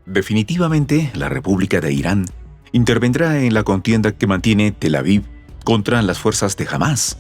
Definitivamente, la República de Irán intervendrá en la contienda que mantiene Tel Aviv contra las fuerzas de Hamás,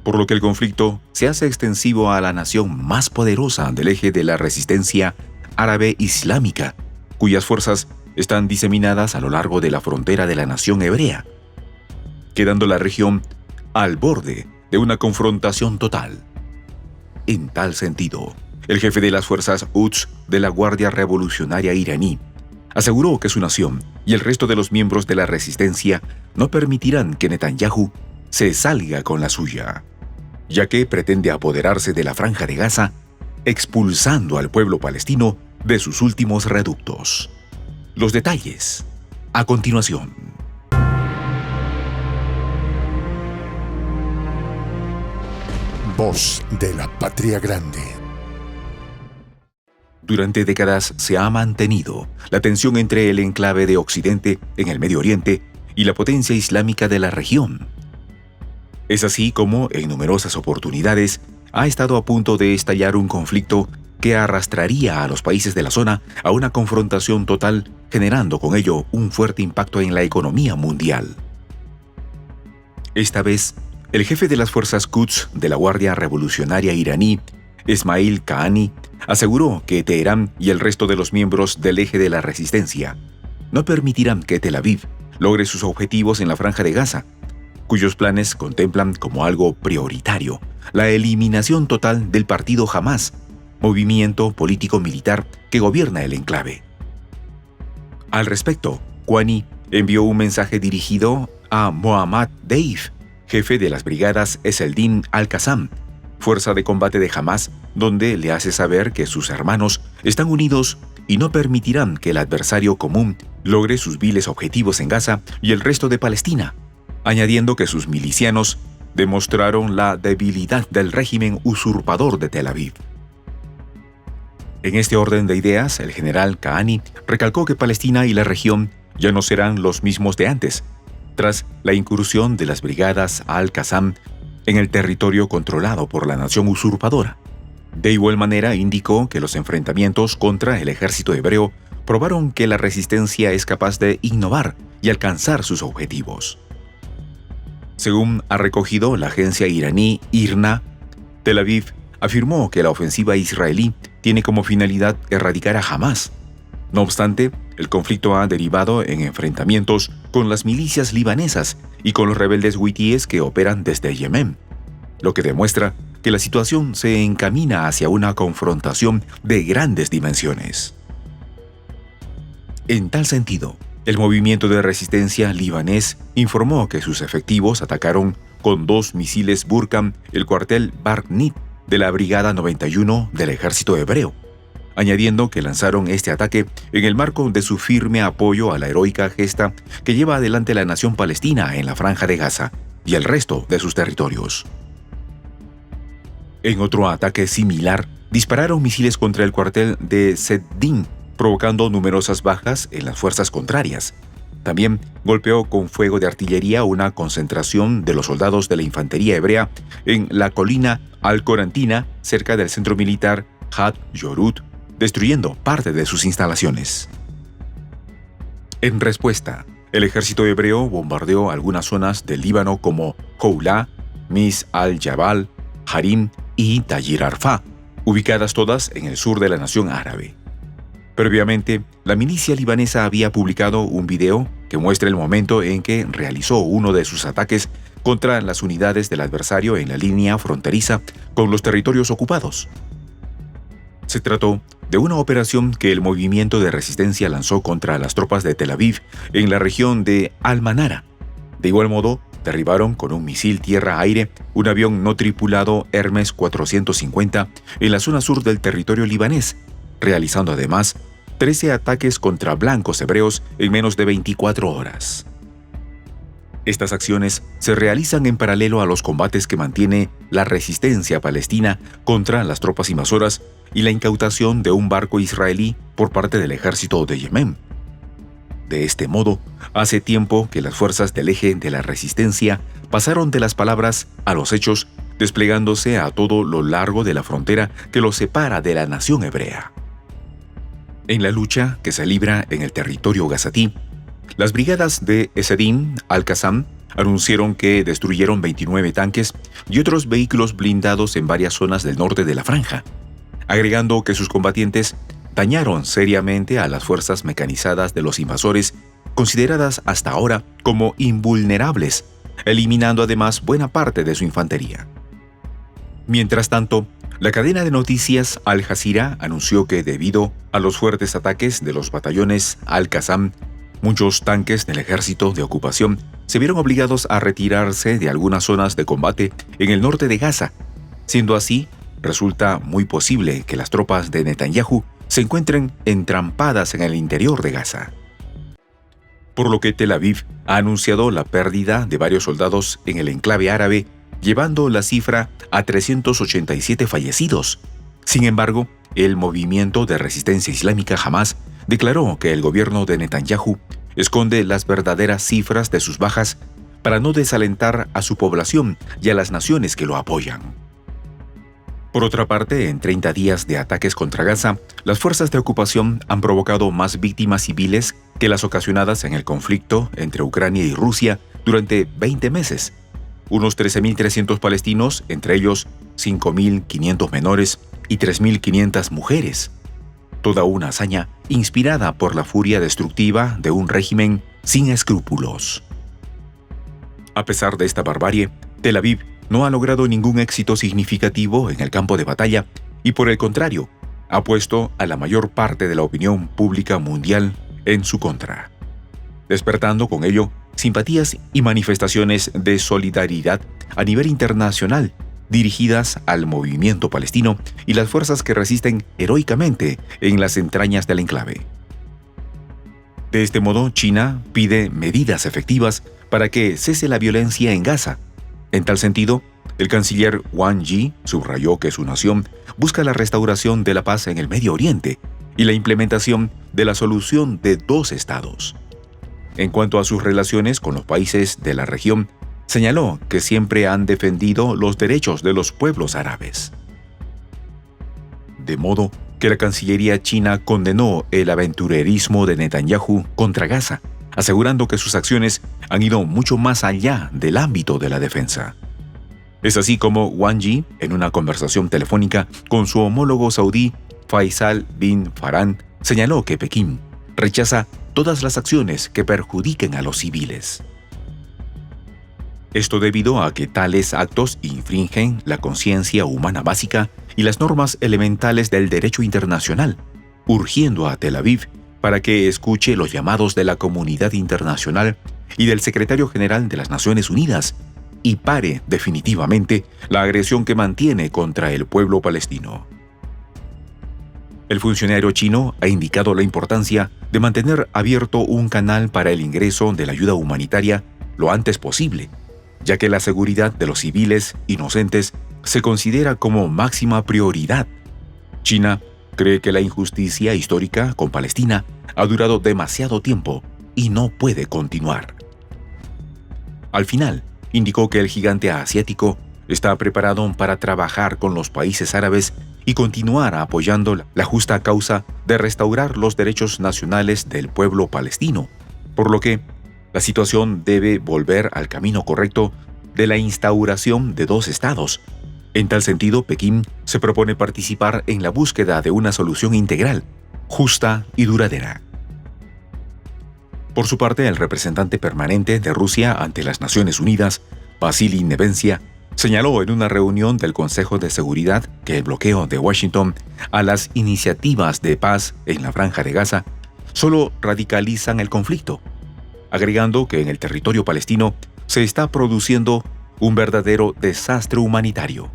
por lo que el conflicto se hace extensivo a la nación más poderosa del eje de la resistencia árabe islámica, cuyas fuerzas están diseminadas a lo largo de la frontera de la nación hebrea, quedando la región al borde de una confrontación total. En tal sentido, el jefe de las fuerzas Quds de la Guardia Revolucionaria iraní aseguró que su nación y el resto de los miembros de la resistencia no permitirán que Netanyahu se salga con la suya, ya que pretende apoderarse de la Franja de Gaza, expulsando al pueblo palestino de sus últimos reductos. Los detalles, a continuación. Voz de la Patria Grande. Durante décadas se ha mantenido la tensión entre el enclave de Occidente en el Medio Oriente y la potencia islámica de la región. Es así como, en numerosas oportunidades, ha estado a punto de estallar un conflicto que arrastraría a los países de la zona a una confrontación total, generando con ello un fuerte impacto en la economía mundial. Esta vez, el jefe de las fuerzas Quds de la Guardia Revolucionaria iraní, Esmail Qaani, aseguró que Teherán y el resto de los miembros del eje de la resistencia no permitirán que Tel Aviv logre sus objetivos en la Franja de Gaza, cuyos planes contemplan como algo prioritario la eliminación total del partido Hamás, movimiento político-militar que gobierna el enclave. Al respecto, Qaani envió un mensaje dirigido a Mohammad Deif, jefe de las brigadas Eseldin al-Qassam, fuerza de combate de Hamás, donde le hace saber que sus hermanos están unidos y no permitirán que el adversario común logre sus viles objetivos en Gaza y el resto de Palestina, añadiendo que sus milicianos demostraron la debilidad del régimen usurpador de Tel Aviv. En este orden de ideas, el general Qaani recalcó que Palestina y la región ya no serán los mismos de antes, tras la incursión de las brigadas al-Qassam en el territorio controlado por la nación usurpadora. De igual manera, indicó que los enfrentamientos contra el ejército hebreo probaron que la resistencia es capaz de innovar y alcanzar sus objetivos. Según ha recogido la agencia iraní IRNA, Tel Aviv afirmó que la ofensiva israelí tiene como finalidad erradicar a Hamás. No obstante, el conflicto ha derivado en enfrentamientos con las milicias libanesas y con los rebeldes huitíes que operan desde Yemen, lo que demuestra que la situación se encamina hacia una confrontación de grandes dimensiones. En tal sentido, el movimiento de resistencia libanés informó que sus efectivos atacaron con 2 misiles Burkan el cuartel Barnit de la Brigada 91 del ejército hebreo, añadiendo que lanzaron este ataque en el marco de su firme apoyo a la heroica gesta que lleva adelante la nación palestina en la Franja de Gaza y el resto de sus territorios. En otro ataque similar, dispararon misiles contra el cuartel de Seddin, provocando numerosas bajas en las fuerzas contrarias. También golpeó con fuego de artillería una concentración de los soldados de la infantería hebrea en la colina Al-Corantina, cerca del centro militar Had Yorut, destruyendo parte de sus instalaciones. En respuesta, el ejército hebreo bombardeó algunas zonas del Líbano como Houla, Mis al-Jabal, Harim y Tayir Arfa, ubicadas todas en el sur de la nación árabe. Previamente, la milicia libanesa había publicado un video que muestra el momento en que realizó uno de sus ataques contra las unidades del adversario en la línea fronteriza con los territorios ocupados. Se trató de una operación que el movimiento de resistencia lanzó contra las tropas de Tel Aviv en la región de Al-Manara. De igual modo, derribaron con un misil tierra-aire un avión no tripulado Hermes 450 en la zona sur del territorio libanés, realizando además 13 ataques contra blancos hebreos en menos de 24 horas. Estas acciones se realizan en paralelo a los combates que mantiene la resistencia palestina contra las tropas invasoras y la incautación de un barco israelí por parte del ejército de Yemen. De este modo, hace tiempo que las fuerzas del eje de la resistencia pasaron de las palabras a los hechos, desplegándose a todo lo largo de la frontera que los separa de la nación hebrea. En la lucha que se libra en el territorio gazatí, las brigadas de Esedin al-Qassam anunciaron que destruyeron 29 tanques y otros vehículos blindados en varias zonas del norte de la franja, agregando que sus combatientes dañaron seriamente a las fuerzas mecanizadas de los invasores, consideradas hasta ahora como invulnerables, eliminando además buena parte de su infantería. Mientras tanto, la cadena de noticias Al Jazeera anunció que debido a los fuertes ataques de los batallones Al-Qassam, muchos tanques del ejército de ocupación se vieron obligados a retirarse de algunas zonas de combate en el norte de Gaza. Siendo así, resulta muy posible que las tropas de Netanyahu se encuentren entrampadas en el interior de Gaza. Por lo que Tel Aviv ha anunciado la pérdida de varios soldados en el enclave árabe, llevando la cifra a 387 fallecidos. Sin embargo, el movimiento de resistencia islámica Hamas declaró que el gobierno de Netanyahu esconde las verdaderas cifras de sus bajas para no desalentar a su población y a las naciones que lo apoyan. Por otra parte, en 30 días de ataques contra Gaza, las fuerzas de ocupación han provocado más víctimas civiles que las ocasionadas en el conflicto entre Ucrania y Rusia durante 20 meses. Unos 13.300 palestinos, entre ellos 5.500 menores y 3.500 mujeres. Toda una hazaña inspirada por la furia destructiva de un régimen sin escrúpulos. A pesar de esta barbarie, Tel Aviv no ha logrado ningún éxito significativo en el campo de batalla y, por el contrario, ha puesto a la mayor parte de la opinión pública mundial en su contra, despertando con ello simpatías y manifestaciones de solidaridad a nivel internacional dirigidas al movimiento palestino y las fuerzas que resisten heroicamente en las entrañas del enclave. De este modo, China pide medidas efectivas para que cese la violencia en Gaza. En tal sentido, el canciller Wang Yi subrayó que su nación busca la restauración de la paz en el Medio Oriente y la implementación de la solución de dos estados. En cuanto a sus relaciones con los países de la región, señaló que siempre han defendido los derechos de los pueblos árabes. De modo que la Cancillería china condenó el aventurerismo de Netanyahu contra Gaza, asegurando que sus acciones han ido mucho más allá del ámbito de la defensa. Es así como Wang Yi, en una conversación telefónica con su homólogo saudí Faisal bin Farhan, señaló que Pekín rechaza todas las acciones que perjudiquen a los civiles. Esto debido a que tales actos infringen la conciencia humana básica y las normas elementales del derecho internacional, urgiendo a Tel Aviv para que escuche los llamados de la comunidad internacional y del secretario general de las Naciones Unidas y pare definitivamente la agresión que mantiene contra el pueblo palestino. El funcionario chino ha indicado la importancia de mantener abierto un canal para el ingreso de la ayuda humanitaria lo antes posible, ya que la seguridad de los civiles inocentes se considera como máxima prioridad. China cree que la injusticia histórica con Palestina ha durado demasiado tiempo y no puede continuar. Al final, indicó que el gigante asiático está preparado para trabajar con los países árabes y continuar apoyando la justa causa de restaurar los derechos nacionales del pueblo palestino, por lo que la situación debe volver al camino correcto de la instauración de dos estados. En tal sentido, Pekín se propone participar en la búsqueda de una solución integral, justa y duradera. Por su parte, el representante permanente de Rusia ante las Naciones Unidas, Vasily Nevencia, señaló en una reunión del Consejo de Seguridad que el bloqueo de Washington a las iniciativas de paz en la Franja de Gaza solo radicalizan el conflicto, agregando que en el territorio palestino se está produciendo un verdadero desastre humanitario,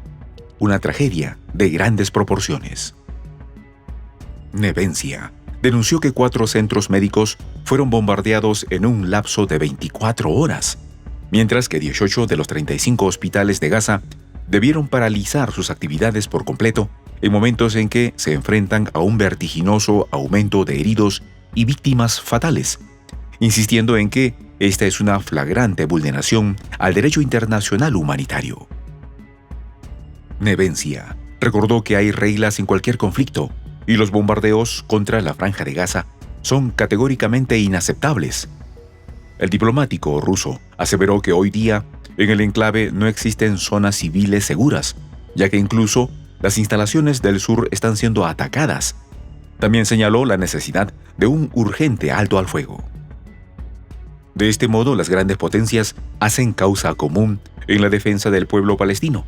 una tragedia de grandes proporciones. Nevencia denunció que 4 centros médicos fueron bombardeados en un lapso de 24 horas, mientras que 18 de los 35 hospitales de Gaza debieron paralizar sus actividades por completo en momentos en que se enfrentan a un vertiginoso aumento de heridos y víctimas fatales, insistiendo en que esta es una flagrante vulneración al derecho internacional humanitario. Nevencia recordó que hay reglas en cualquier conflicto y los bombardeos contra la Franja de Gaza son categóricamente inaceptables. El diplomático ruso aseveró que hoy día en el enclave no existen zonas civiles seguras, ya que incluso las instalaciones del sur están siendo atacadas. También señaló la necesidad de un urgente alto al fuego. De este modo, las grandes potencias hacen causa común en la defensa del pueblo palestino,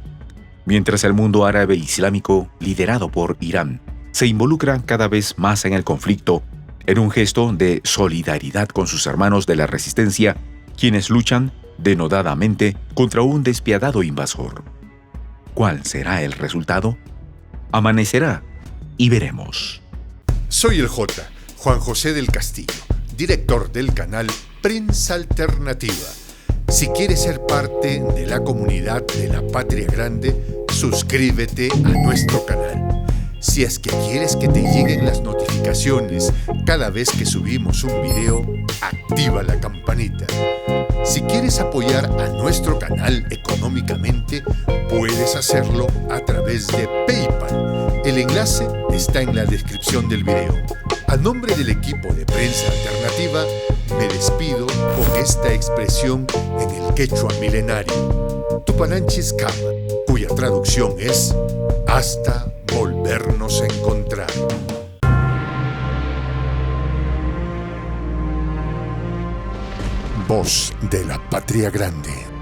mientras el mundo árabe islámico, liderado por Irán, se involucra cada vez más en el conflicto en un gesto de solidaridad con sus hermanos de la resistencia, quienes luchan denodadamente contra un despiadado invasor. ¿Cuál será el resultado? Amanecerá y veremos. Soy el Juan José del Castillo, director del canal Prensa Alternativa. Si quieres ser parte de la comunidad de la Patria Grande, suscríbete a nuestro canal. Si es que quieres que te lleguen las notificaciones cada vez que subimos un video, activa la campanita. Si quieres apoyar a nuestro canal económicamente, puedes hacerlo a través de PayPal. El enlace está en la descripción del video. A nombre del equipo de Prensa Alternativa, me despido con esta expresión en el quechua milenario, Tupananchis Kama, cuya traducción es hasta volvernos a encontrar. Voz de la Patria Grande.